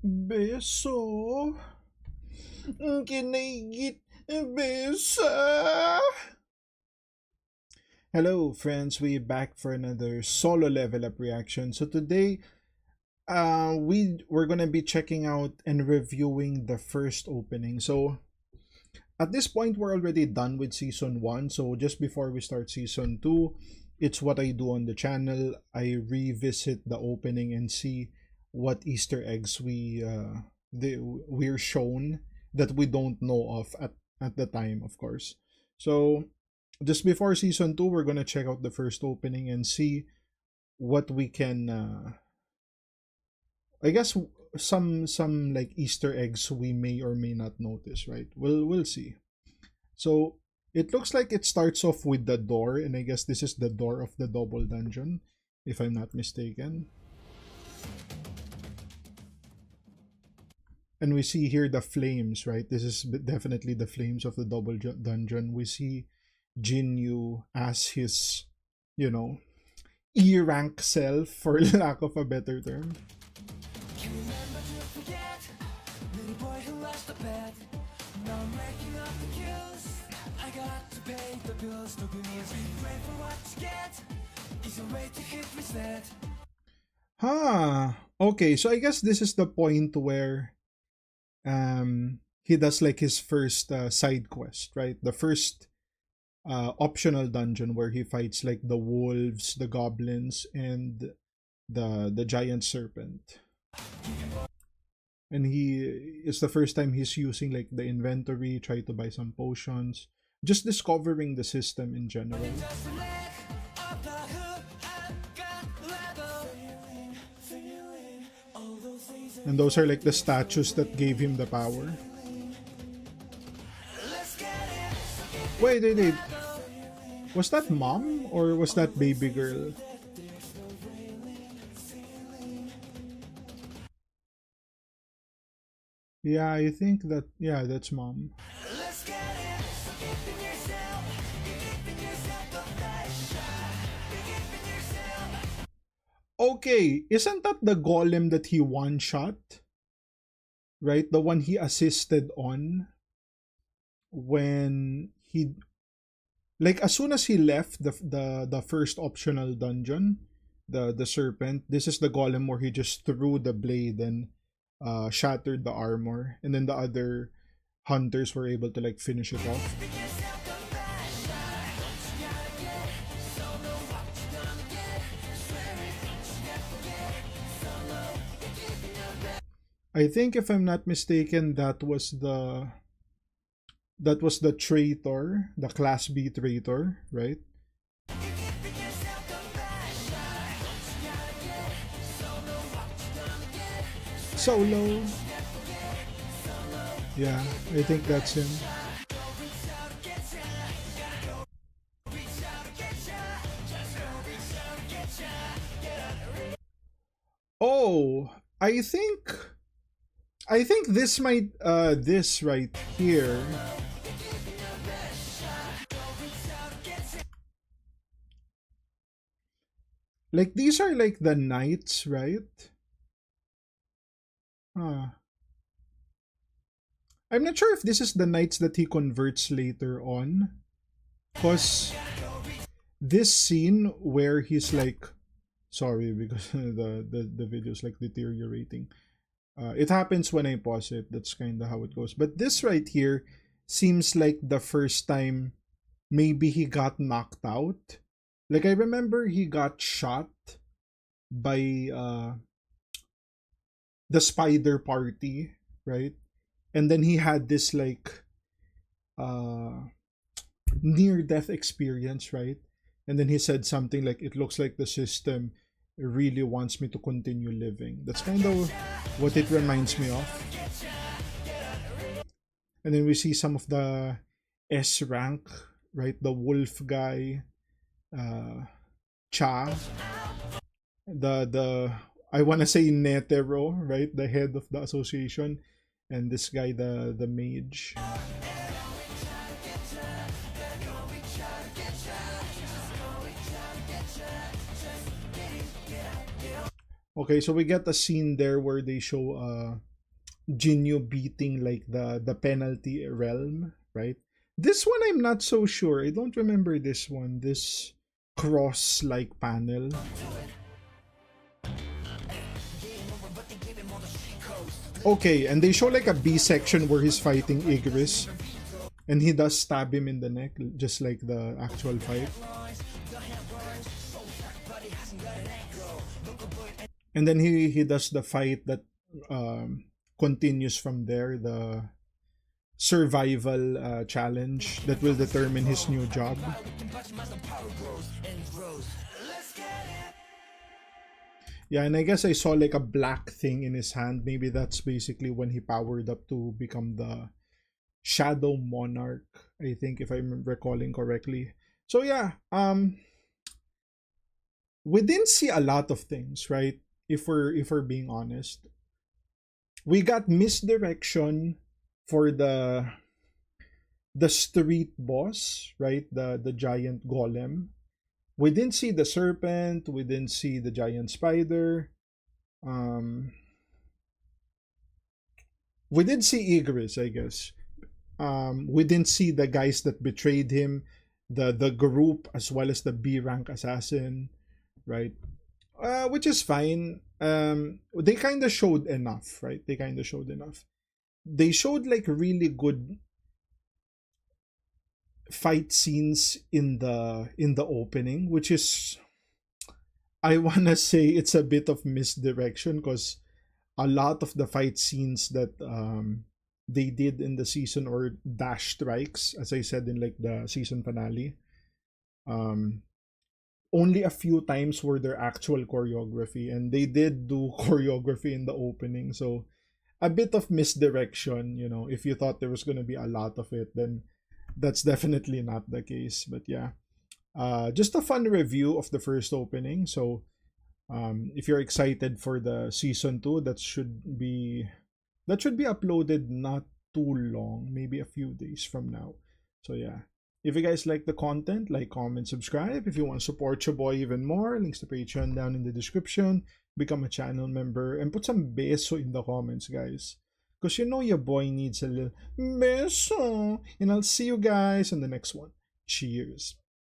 Beso. Kinaigit. Besa. Hello friends, we're back for another solo level up reaction. So today we're gonna be checking out and reviewing the first opening. So at this point we're already done with season 1. So just before we start season 2, it's what I do on the channel. I revisit the opening and see what Easter eggs we're shown that we don't know of at the time, of course. So just before season 2, we're gonna check out the first opening and see what we can I guess some like Easter eggs we may or may not notice, right? We'll see. So it looks like it starts off with the door, and I guess this is the door of the double dungeon, if I'm not mistaken. And we see here the flames, right? This is definitely the flames of the double dungeon. We see Jin-woo as his, you know, E-rank self, for lack of a better term. Huh. Okay, so I guess this is the point where he does like his first side quest, right? The first optional dungeon where he fights like the wolves, the goblins, and the giant serpent. And it's the first time he's using like the inventory, try to buy some potions, just discovering the system in general. And those are like the statues that gave him the power. Wait. Was that mom or was that baby girl? Yeah, I think that, yeah, that's mom. Okay, isn't that the golem that he one-shot? Right? The one he assisted on when he, like, as soon as he left the first optional dungeon, the serpent, this is the golem where he just threw the blade and shattered the armor, and then the other hunters were able to like finish it off. I think if I'm not mistaken, that was the traitor, the class B traitor, right? Solo. Yeah, I think that's him. Oh, I think this might this right here. Like these are like the knights, right? Huh. I'm not sure if this is the knights that he converts later on. Cause this scene where he's like, sorry because the video's like deteriorating. It happens when I pause it. That's kind of how it goes. But this right here seems like the first time maybe he got knocked out. Like I remember he got shot by the spider party, right? And then he had this like near death experience, right? And then he said something like, it looks like the system really wants me to continue living. That's kind of what it reminds me of. And then we see some of the S rank, right? The wolf guy, Cha, the I wanna say Netero, right? The head of the association, and this guy, the mage. Okay, so we get a scene there where they show Jinyu beating like the penalty realm, right? This one I'm not so sure. I don't remember this one. This cross like panel. Okay, and they show like a B section where he's fighting Igris, and he does stab him in the neck, just like the actual fight. And then he does the fight that continues from there, the survival challenge that will determine his new job. Yeah, and I guess I saw like a black thing in his hand. Maybe that's basically when he powered up to become the Shadow Monarch, I think, if I'm recalling correctly. So yeah, we didn't see a lot of things, right? If we're being honest. We got misdirection for the street boss, right? The giant golem. We didn't see the serpent, we didn't see the giant spider. Um we did see Igris, I guess. We didn't see the guys that betrayed him, the group as well as the B rank assassin, right? Which is fine. They kind of showed enough, right? They kind of showed enough. They showed like really good fight scenes in the opening, which is, I wanna say, it's a bit of misdirection because a lot of the fight scenes that they did in the season or dash strikes, as I said in like the season finale, um only a few times were their actual choreography, and they did do choreography in the opening. So a bit of misdirection, if you thought there was going to be a lot of it, then that's definitely not the case. But yeah, just a fun review of the first opening. So if you're excited for the season 2, that should be uploaded not too long, maybe a few days from now. So yeah, if you guys like the content, like, comment, subscribe. If you want to support your boy even more, links to Patreon down in the description. Become a channel member and put some beso in the comments, guys, because your boy needs a little beso. And I'll see you guys in the next one. Cheers.